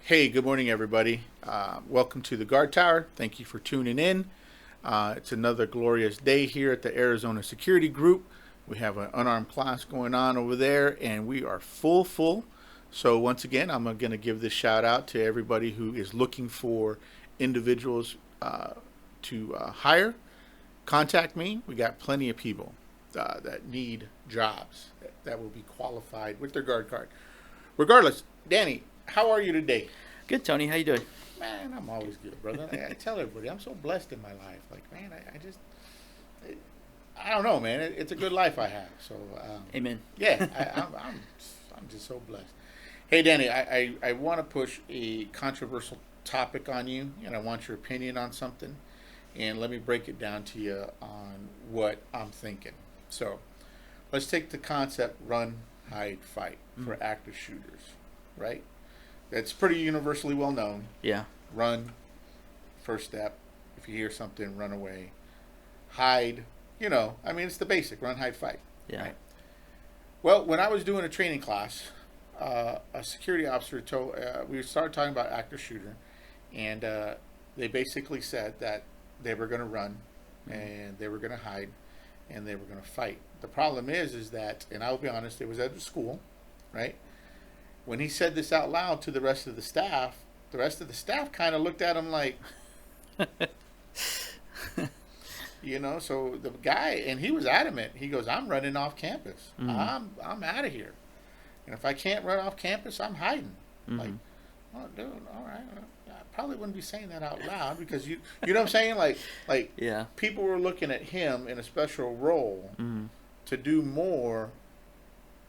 Hey, good morning, everybody. Welcome to the Guard Tower. Thank you for tuning in. It's another glorious day here at the Arizona Security Group. We have an unarmed class going on over there, and we are full. So once again, I'm going to give this shout out to everybody who is looking for individuals to hire. Contact me. We got plenty of people that need jobs that will be qualified with their guard card. Regardless, Danny, how are you today? Good, Tony. How you doing? Man, I'm always good, brother. I tell everybody, I'm so blessed in my life. Like, man, I don't know, man. It's a good life I have. So, Amen. yeah, I'm just so blessed. Hey, Danny, I want to push a controversial topic on you, and I want your opinion on something. And let me break it down to you on what I'm thinking. So, let's take the concept run, hide, fight for active shooters, right? That's pretty universally well known. Yeah. Run, first step. If you hear something, run away. Hide, it's the basic run, hide, fight. Yeah. Right? Well, when I was doing a training class, a security officer told, we started talking about active shooter, and they basically said that they were going to run, and they were going to hide, and they were going to fight. The problem is that, and I'll be honest, it was at the school, right? When he said this out loud to the rest of the staff kind of looked at him like, so the guy, and he was adamant. He goes, I'm running off campus. I'm out of here. And if I can't run off campus, I'm hiding. Like, oh, dude, all right. I probably wouldn't be saying that out loud because you know what I'm saying? Like yeah. People were looking at him in a special role to do more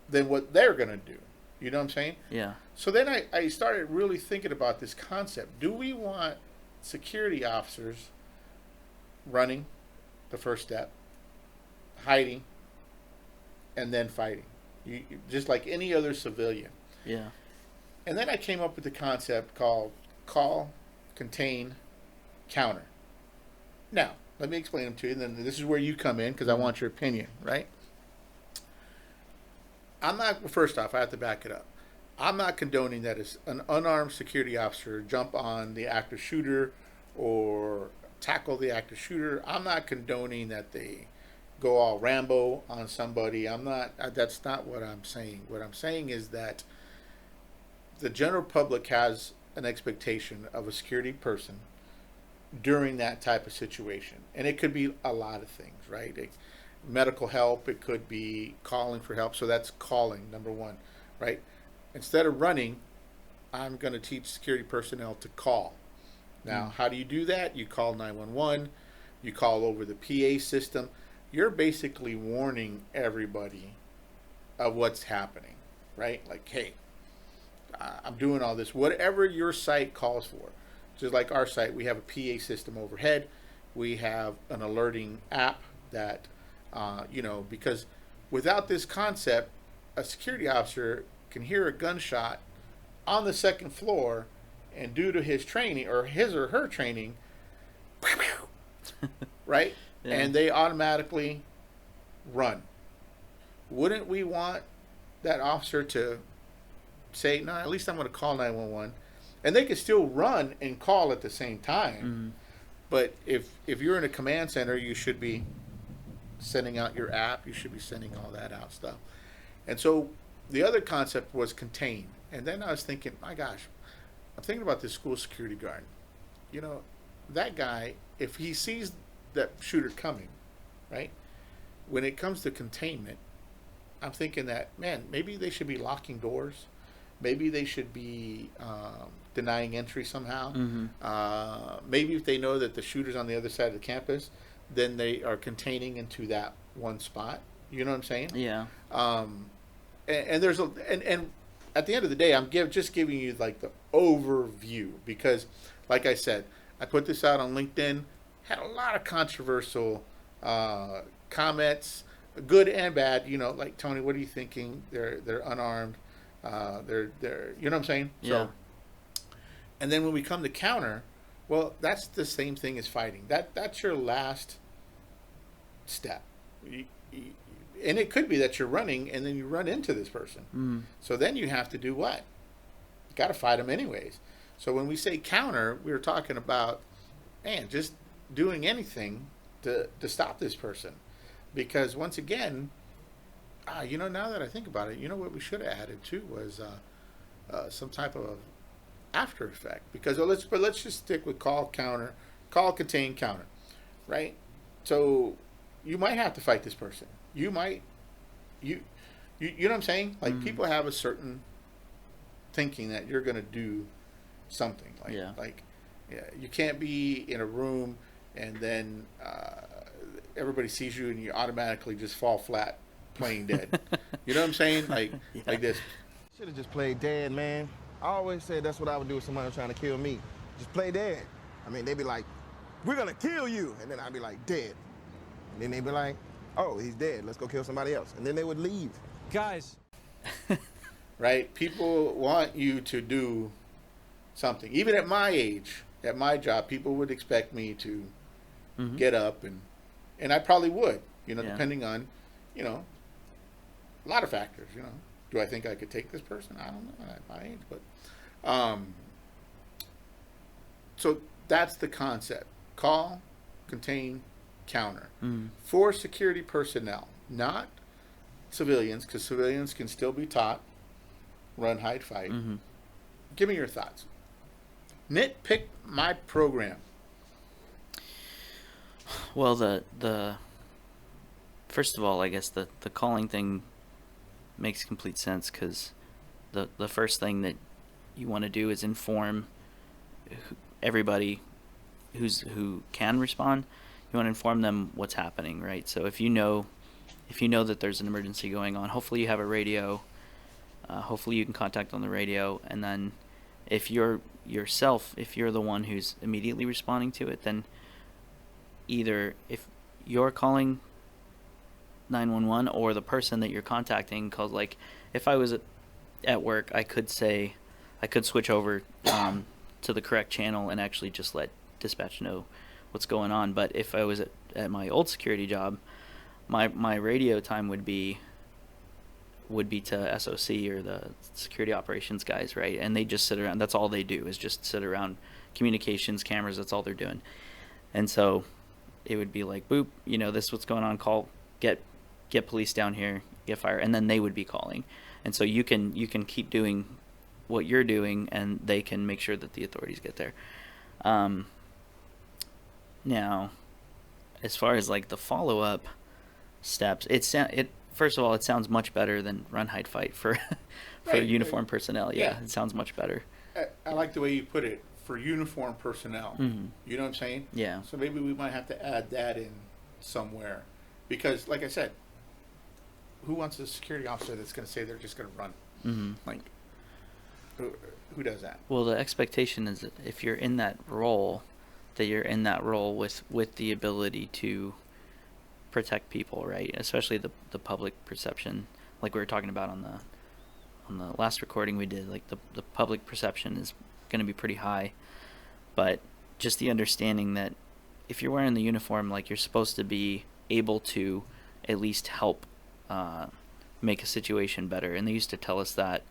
than what they're going to do. You know what I'm saying? Yeah. So then I started really thinking about this concept. Do we want security officers running, the first step, hiding, and then fighting? Just like any other civilian. Yeah. And then I came up with the concept called call, contain, counter. Now, let me explain them to you. And then this is where you come in because I want your opinion, right? First off, I have to back it up. I'm not condoning that an unarmed security officer jump on the active shooter or tackle the active shooter. I'm not condoning that they go all Rambo on somebody. That's not what I'm saying. What I'm saying is that the general public has an expectation of a security person during that type of situation. And it could be a lot of things, right? Medical help, it could be calling for help. So that's calling, number one, right? Instead of running, I'm going to teach security personnel to call. Now, how do you do that? You call 911, you call over the PA system. You're basically warning everybody of what's happening, right? Like, hey, I'm doing all this, whatever your site calls for. Just like our site, we have a PA system overhead. We have an alerting app that because without this concept, a security officer can hear a gunshot on the second floor, and due to his training or his or her training, right? Yeah. And they automatically run. Wouldn't we want that officer to say, no, at least I'm going to call 911, and they could still run and call at the same time. But if you're in a command center, you should be sending out your app, you should be sending all that out stuff. And so the other concept was contain. And then I was thinking, my gosh, I'm thinking about this school security guard. That guy, if he sees that shooter coming, right? When it comes to containment, I'm thinking that, man, maybe they should be locking doors. Maybe they should be denying entry somehow. Maybe if they know that the shooter's on the other side of the campus, then they are containing into that one spot. You know what I'm saying? Yeah. And there's and at the end of the day, I'm just giving you like the overview because, like I said, I put this out on LinkedIn, had a lot of controversial comments, good and bad. Like, Tony, what are you thinking? They're unarmed. They're you know what I'm saying? Yeah. So, and then when we come to counter, well, that's the same thing as fighting. That's your last step. And it could be that you're running and then you run into this person. So then you have to do what? You got to fight them anyways. So when we say counter, we're talking about, man, just doing anything to stop this person. Because once again, now that I think about it, what we should have added too was some type of after effect. Because let's just stick with call, counter, call, contain, counter, right? So you might have to fight this person. You might, you know what I'm saying? Like people have a certain thinking that you're going to do something. You can't be in a room and then everybody sees you and you automatically just fall flat, playing dead. You know what I'm saying? Like this. Should have just played dead, man. I always said that's what I would do if somebody was trying to kill me. Just play dead. I mean, they'd be like, "We're gonna kill you," and then I'd be like, "Dead." And then they'd be like, "Oh, he's dead. Let's go kill somebody else." And then they would leave. Guys. Right? People want you to do something. Even at my age, at my job, people would expect me to get up and I probably would, depending on, a lot of factors, Do I think I could take this person? I don't know at my age, but so that's the concept. Call, contain, counter. For security personnel, not civilians, because civilians can still be taught run, hide, fight. Give me your thoughts. Nitpick my program. Well, the first of all, I guess the calling thing makes complete sense, because the first thing that you want to do is inform everybody who can respond. You want to inform them what's happening, right? So if you know that there's an emergency going on, hopefully you have a radio. Hopefully you can contact on the radio, and then if you're the one who's immediately responding to it, then either if you're calling 911 or the person that you're contacting calls, like if I was at work, I could switch over to the correct channel and actually just let dispatch know what's going on. But if I was at my old security job, my radio time would be to SOC or the security operations guys, right? And they just sit around. That's all they do is just sit around, communications, cameras. That's all they're doing. And so it would be like, boop, this is what's going on. Call, get police down here, get fire, and then they would be calling. And so you can keep doing what you're doing, and they can make sure that the authorities get there. Now, as far as like the follow-up steps, first of all, it sounds much better than run, hide, fight for uniformed personnel. Yeah, it sounds much better. I like the way you put it, for uniformed personnel. You know what I'm saying? Yeah. So maybe we might have to add that in somewhere, because, like I said, who wants a security officer that's going to say they're just going to run? Like, who does that? Well, the expectation is that if you're in that role, that you're in that role with the ability to protect people, right? Especially the public perception, like we were talking about on the last recording we did. Like the public perception is going to be pretty high, but just the understanding that if you're wearing the uniform, like, you're supposed to be able to at least help make a situation better. And they used to tell us that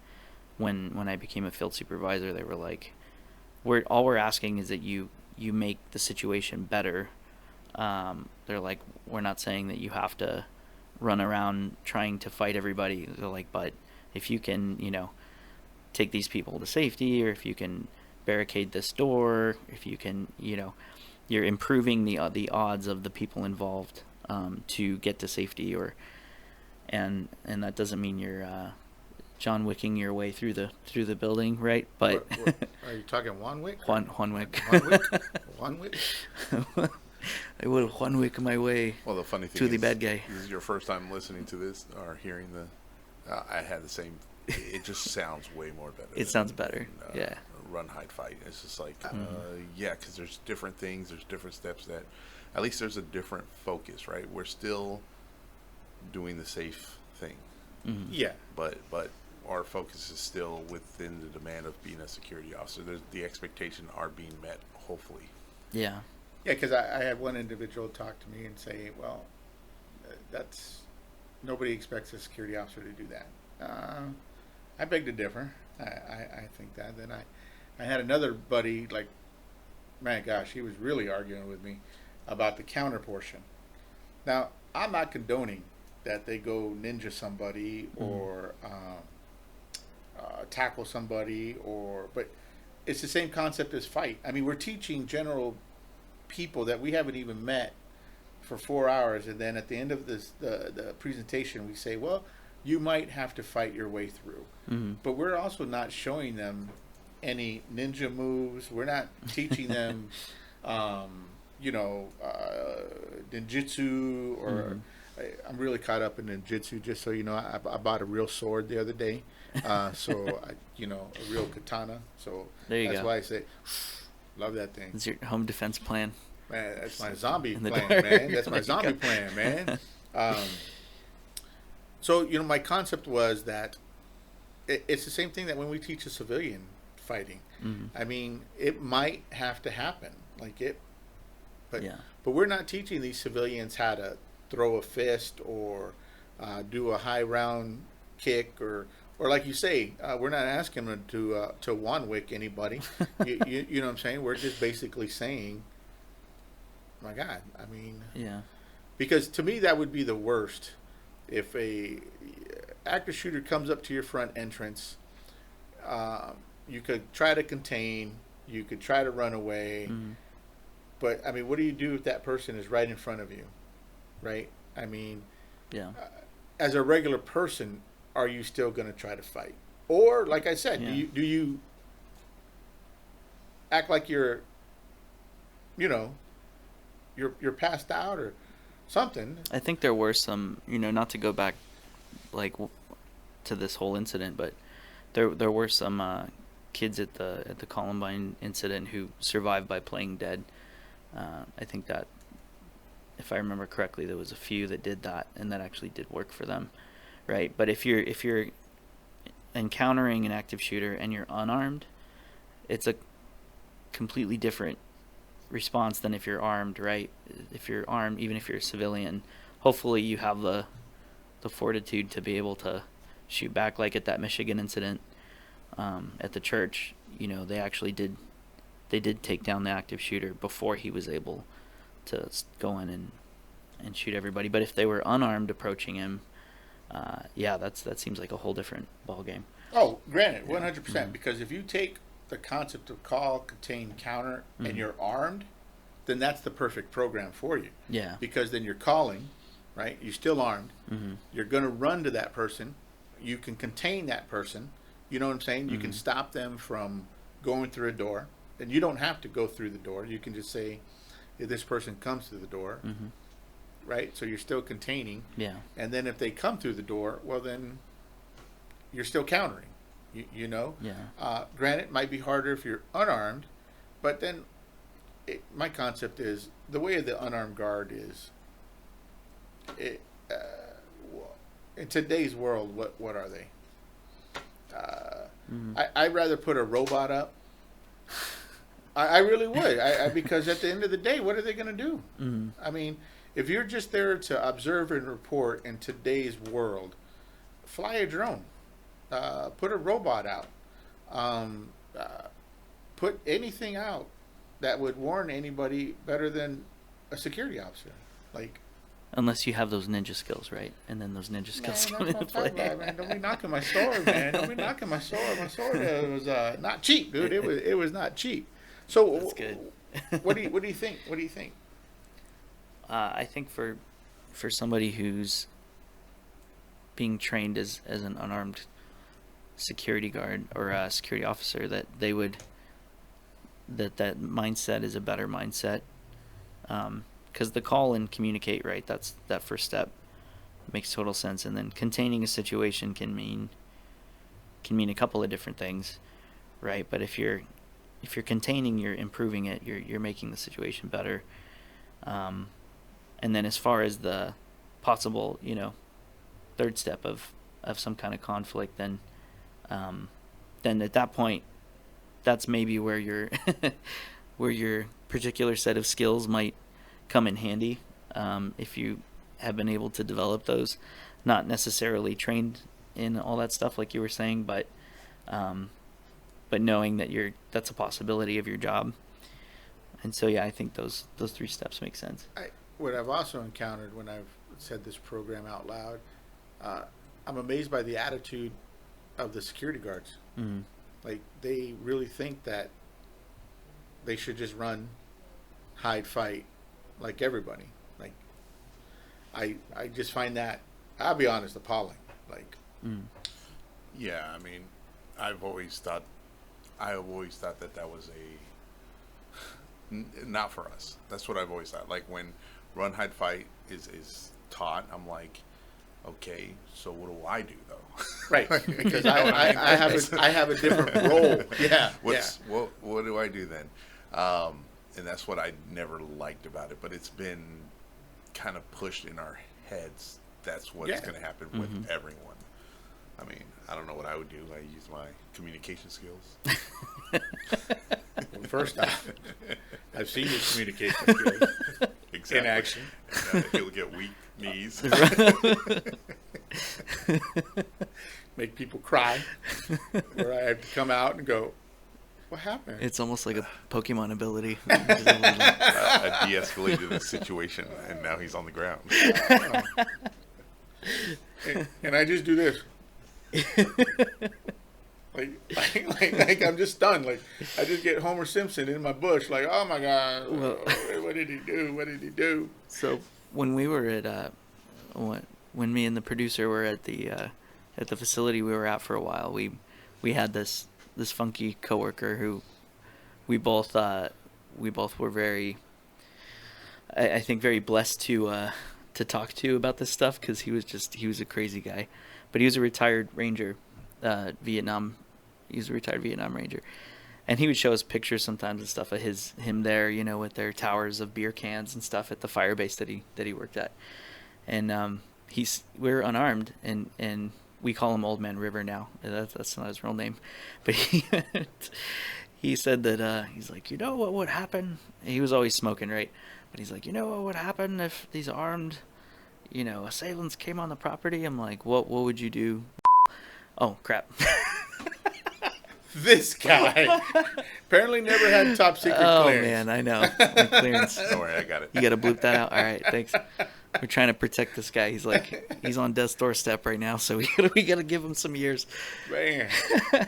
when I became a field supervisor. They were like, all we're asking is that you make the situation better. They're like, we're not saying that you have to run around trying to fight everybody. They're like, but if you can, take these people to safety, or if you can barricade this door, if you can, you're improving the odds of the people involved to get to safety, and that doesn't mean you're John Wicking your way through the building, right? But are you talking Juan Wick? Juan Wick. Juan Wick? I will Juan Wick my way. Well, the funny thing to the is, bad guy. This is your first time listening to this or hearing I had the same. It just sounds way more better. It sounds better. Yeah. Run, hide, fight. It's just like, yeah, because there's different things. There's different steps that, at least there's a different focus, right? We're still doing the safe thing. Yeah. But our focus is still within the demand of being a security officer. The expectation are being met, hopefully. Yeah. Yeah, because I had one individual talk to me and say, well, nobody expects a security officer to do that. I beg to differ. I think that. Then I had another buddy, like, man, gosh, he was really arguing with me about the counter portion. Now, I'm not condoning that they go ninja somebody or tackle somebody, but it's the same concept as fight. I mean, we're teaching general people that we haven't even met for 4 hours, and then at the end of the presentation, we say, well, you might have to fight your way through. But we're also not showing them any ninja moves. We're not teaching them, ninjutsu or. I'm really caught up in ninjutsu. Just so you know, I bought a real sword the other day, a real katana. So that's why I say, love that thing. It's your home defense plan. Man, that's my zombie plan, man. That's my zombie plan, man. So my concept was that it's the same thing that when we teach a civilian fighting. I mean, it might have to happen, but we're not teaching these civilians how to throw a fist or do a high round kick or like you say, we're not asking them to one wick anybody. You know what I'm saying? We're just basically saying, my God, I mean, because to me that would be the worst if a active shooter comes up to your front entrance. You could try to contain, you could try to run away, but I mean, what do you do if that person is right in front of you? Right? I mean, as a regular person, are you still going to try to fight? Or, like I said, do you act like you're passed out or something? I think there were some, not to go back to this whole incident, but there were some kids at the Columbine incident who survived by playing dead. I think that, if I remember correctly, there was a few that did that, and that actually did work for them, right? But if you're encountering an active shooter and you're unarmed, it's a completely different response than if you're armed, right? If you're armed, even if you're a civilian, hopefully you have the fortitude to be able to shoot back. Like at that Michigan incident at the church, they actually did take down the active shooter before he was able to go in and shoot everybody. But if they were unarmed approaching him, that seems like a whole different ball game. Oh, granted, 100%. Because if you take the concept of call, contain, counter, and you're armed, then that's the perfect program for you. Yeah. Because then you're calling, right? You're still armed. You're going to run to that person. You can contain that person. You know what I'm saying? You can stop them from going through a door. And you don't have to go through the door. You can just say, if this person comes through the door, right? So you're still containing. Yeah. And then if they come through the door, well, then you're still countering. Yeah. Granted, it might be harder if you're unarmed, but then my concept is the way of the unarmed guard is, in today's world, what are they? I'd rather put a robot up. I really would. Because at the end of the day, what are they going to do? I mean, if you're just there to observe and report in today's world, fly a drone. Put a robot out. Put anything out that would warn anybody better than a security officer. Unless you have those ninja skills, right? And then those ninja skills come into play. Man, don't be knocking my sword, man. Don't be knocking my sword. My sword was not cheap, dude. It was not cheap. So that's good. What do you think? What do you think? I think for somebody who's being trained as an unarmed security guard or a security officer, that they would that mindset is a better mindset. Because the call and communicate, right? That's that first step. Makes total sense. And then containing a situation can mean a couple of different things, right? But if you're containing, you're improving it. You're making the situation better. And then as far as the possible, third step of some kind of conflict, then at that point, that's maybe where your where your particular set of skills might come in handy, if you have been able to develop those. Not necessarily trained in all that stuff like you were saying, but but knowing that that's a possibility of your job. And so, yeah, I think those 3 steps make sense. What I've also encountered when I've said this program out loud, I'm amazed by the attitude of the security guards. Mm-hmm. Like, they really think that they should just run, hide, fight, like everybody. Like, I just find that, I'll be honest, appalling. Like, Yeah, I mean, I've always thought that was not for us. That's what I've always thought. Like, when run, hide, fight is taught, I'm like, okay, so what do I do though? right, because I have a different role. Yeah, What do I do then? And that's what I never liked about it. But it's been kind of pushed in our heads. That's what's going to happen with everyone. I mean, I don't know what I would do. I use my communication skills. Well, first off, I've seen your communication skills Exactly. in action. And, he'll get weak knees. Make people cry, where I have to come out and go, what happened? It's almost like a Pokemon ability. I de-escalated the situation, and now he's on the ground. And I just do this. like I'm just stunned. Like, I just get Homer Simpson in my bush. Like, oh my God, what did he do? What did he do? So when we were at when me and the producer were at the facility we were at for a while, we had this funky coworker who we both were very, I think, very blessed to talk to about this stuff, because he was a crazy guy, but he was a retired Ranger, Vietnam. He was a retired Vietnam Ranger, and he would show us pictures sometimes and stuff of him there, with their towers of beer cans and stuff at the fire base that he worked at, and we're unarmed, and we call him Old Man River now. That's not his real name, but he said that he's like, what would happen? He was always smoking, right? But he's like, what would happen if these armed, assailants came on the property? I'm like, what would you do? Oh, crap. This guy apparently never had top secret clearance. Oh, man, I know. Like clearance. Don't worry, I got it. You got to bloop that out? All right, thanks. We're trying to protect this guy. He's on death's doorstep right now, so we got to give him some years. Man. Yeah,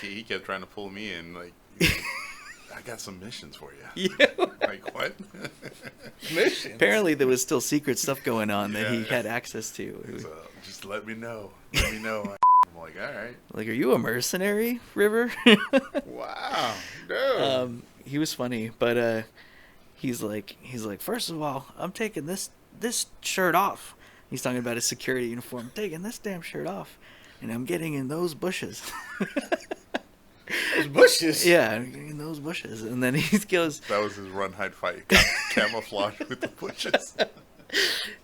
he kept trying to pull me in, like, I got some missions for you. Yeah. Like, what? Missions? Apparently there was still secret stuff going on that he Yeah. had access to. So, just let me know. I'm like, all right. Like, are you a mercenary, River? Wow, dude. He was funny, but he's like, first of all, I'm taking this shirt off. He's talking about his security uniform. I'm taking this damn shirt off, and I'm getting in those bushes. Those bushes? Yeah, I'm getting in those bushes. And then he goes... That was his run, hide, fight. Camouflage with the bushes.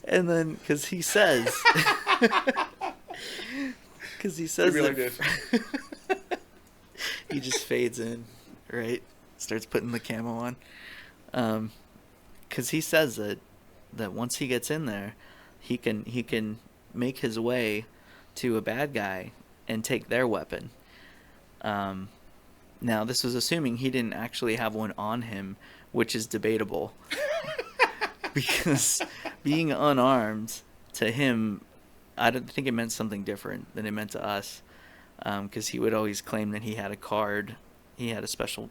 And then, because he says... He really did. He just fades in, right? Starts putting the camo on. Because he says that once he gets in there, he can make his way to a bad guy and take their weapon. Now, this was assuming he didn't actually have one on him, which is debatable. Because being unarmed, to him, I don't think it meant something different than it meant to us. Because he would always claim that he had a card. He had a special,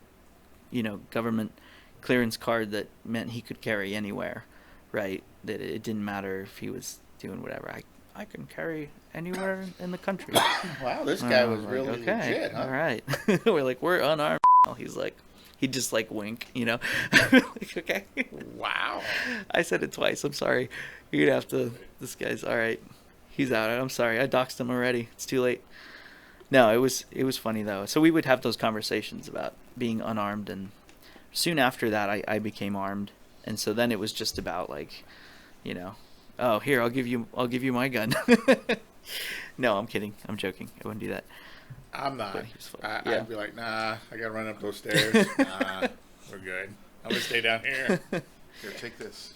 government clearance card that meant he could carry anywhere, right? That it didn't matter if he was doing whatever. I can carry anywhere in the country. Wow, this guy was like, really okay, legit, huh? all right. We're like, we're unarmed. He's like, he just like wink, like, okay. Wow. I said it twice. I'm sorry. You're gonna have to. This guy's all right. He's out. I'm sorry. I doxed him already. It's too late. No, it was funny though. So we would have those conversations about being unarmed, and soon after that, I became armed, and so then it was just about like, oh, here, I'll give you my gun. No, I'm kidding. I'm joking. I wouldn't do that. I'm not. But he was funny. Yeah. I'd be like, nah, I gotta run up those stairs. Nah, we're good. I'm gonna stay down here. Here, take this.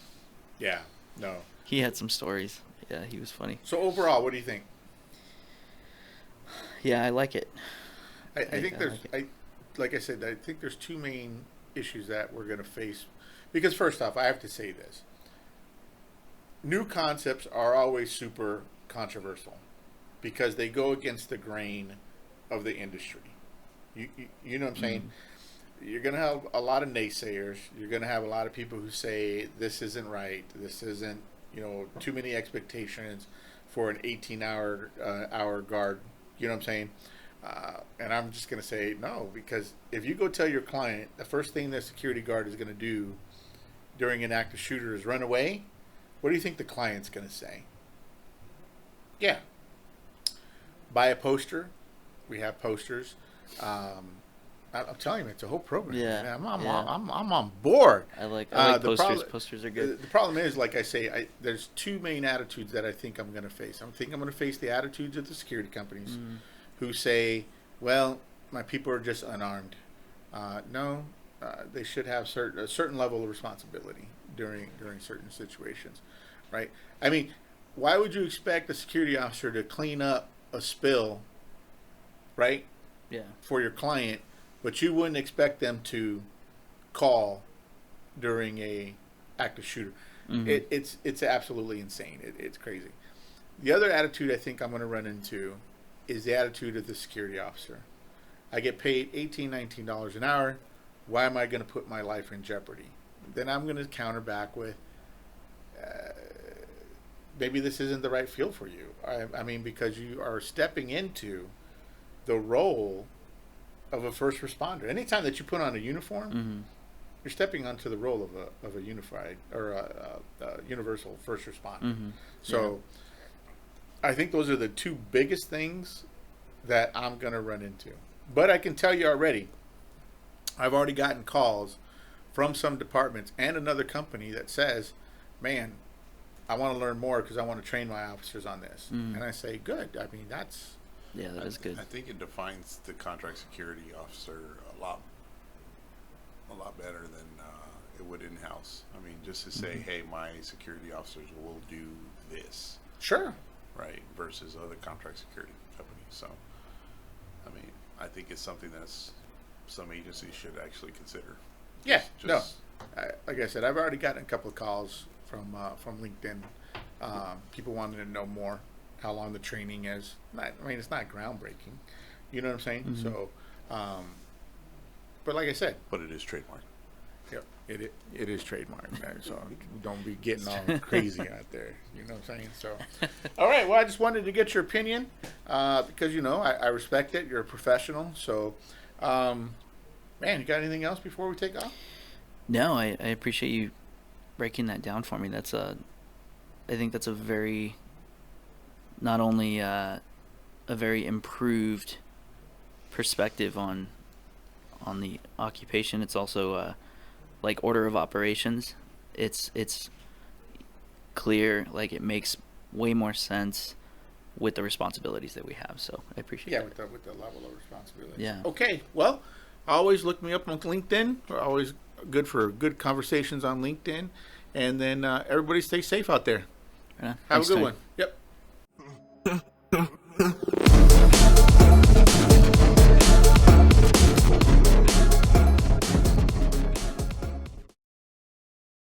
Yeah, no. He had some stories. Yeah, he was funny. So overall, what do you think? Yeah, I like it. I think there's. like like I said, I think there's two main issues that we're going to face. Because first off, I have to say this: new concepts are always super controversial because they go against the grain of the industry. You know what I'm saying? You're going to have a lot of naysayers. You're going to have a lot of people who say this isn't right. This isn't, too many expectations for an 18-hour guard. You know what I'm saying? And I'm just going to say no, because if you go tell your client the first thing the security guard is going to do during an active shooter is run away, what do you think the client's going to say? Yeah. Buy a poster. We have posters. I'm telling you, it's a whole program. Yeah. I'm on board. I like the posters. Posters are good. The problem is, like I say, there's two main attitudes that I think I'm going to face. I'm going to face the attitudes of the security companies who say, well, my people are just unarmed. No, they should have a certain level of responsibility during certain situations, right? I mean, why would you expect a security officer to clean up a spill, right? Yeah. For your client, but you wouldn't expect them to call during a active shooter. It's absolutely insane. It's crazy. The other attitude I think I'm going to run into is the attitude of the security officer. I get paid $18, $19 an hour. Why am I going to put my life in jeopardy? Then I'm going to counter back with, maybe this isn't the right field for you. I mean, because you are stepping into the role of a first responder. Anytime that you put on a uniform, you're stepping onto the role of a unified or a universal first responder. So I think those are the two biggest things that I'm going to run into. But I can tell you already, I've already gotten calls from some departments and another company that says, man, I want to learn more because I want to train my officers on this. And I say, good. I mean, that's... Yeah, that is good. I think it defines the contract security officer a lot better than it would in-house. I mean, just to say, hey, my security officers will do this. Sure. Right, versus other contract security companies. So, I mean, I think it's something that's some agencies should actually consider. Yeah, like I said, I've already gotten a couple of calls from LinkedIn. People wanting to know more, how long the training is. It's not groundbreaking. You know what I'm saying? So, but like I said. But it is trademarked. Yep, it is trademarked. Right? So don't be getting all crazy out there. You know what I'm saying? So, all right. Well, I just wanted to get your opinion because, I respect it. You're a professional. So, man, you got anything else before we take off? No, I appreciate you breaking that down for me. I think that's a very, not only a very improved perspective on the occupation, it's also like order of operations. It's clear, like it makes way more sense with the responsibilities that we have. So I appreciate that. Yeah, with the level of responsibility. Yeah. Okay. Well, always look me up on LinkedIn. We're always good for good conversations on LinkedIn. And then everybody stay safe out there. Yeah, Have a good Tony. one. Yep.